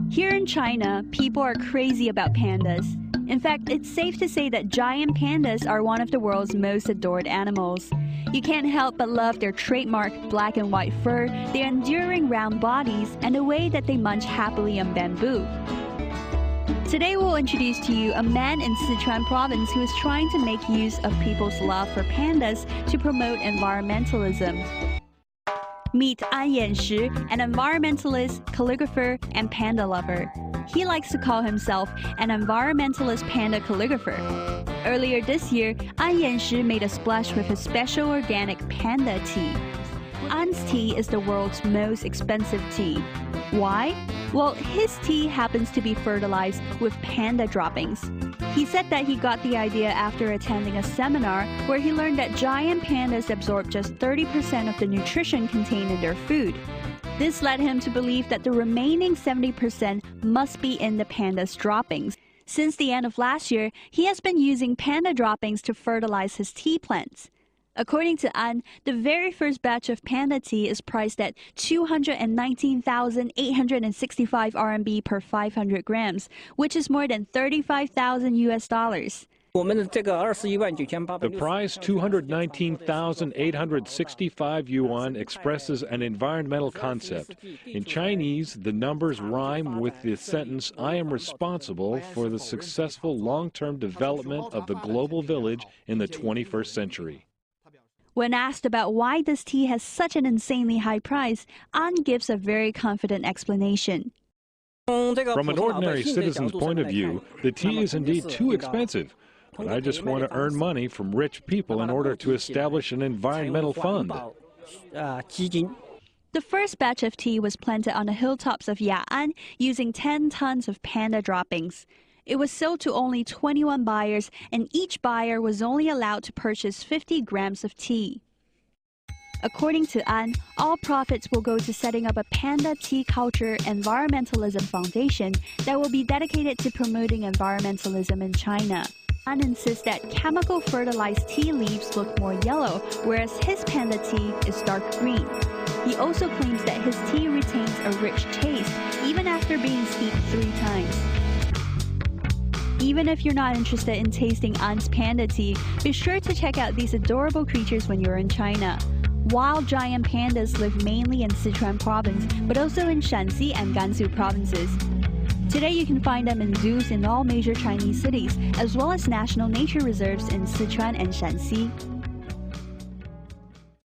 Here in China, people are crazy about pandas. In fact, it's safe to say that giant pandas are one of the world's most adored animals. You can't help but love their trademark black and white fur, their enduring round bodies, and the way that they munch happily on bamboo. Today we'll introduce to you a man in Sichuan province who is trying to make use of people's love for pandas to promote environmentalism. Meet An Yanshi, an environmentalist, calligrapher, and panda lover. He likes to call himself an environmentalist panda calligrapher. Earlier this year, An Yanshi made a splash with his special organic panda tea. An's tea is the world's most expensive tea. Why? Well, his tea happens to be fertilized with panda droppings. He said that he got the idea after attending a seminar where he learned that giant pandas absorb just 30% of the nutrition contained in their food. This led him to believe that the remaining 70% must be in the panda's droppings. Since the end of last year, he has been using panda droppings to fertilize his tea plants. According to An, the very first batch of panda tea is priced at 219,865 RMB per 500 grams, which is more than $35,000 US. The price 219,865 yuan expresses an environmental concept. In Chinese, the numbers rhyme with the sentence, "I am responsible for the successful long-term development of the global village in the 21st century." When asked about why this tea has such an insanely high price, An gives a very confident explanation. From an ordinary citizen's point of view, the tea is indeed too expensive. But I just want to earn money from rich people in order to establish an environmental fund. The first batch of tea was planted on the hilltops of Ya'an using 10 tons of panda droppings. It was sold to only 21 buyers, and each buyer was only allowed to purchase 50 grams of tea. According to An, all profits will go to setting up a panda tea culture environmentalism foundation that will be dedicated to promoting environmentalism in China. An insists that chemical fertilized tea leaves look more yellow, whereas his panda tea is dark green. He also claims that his tea retains a rich taste even after being steeped 3 times. Even if you're not interested in tasting An's panda tea, be sure to check out these adorable creatures when you're in China. Wild giant pandas live mainly in Sichuan province, but also in Shanxi and Gansu provinces. Today you can find them in zoos in all major Chinese cities, as well as national nature reserves in Sichuan and Shanxi.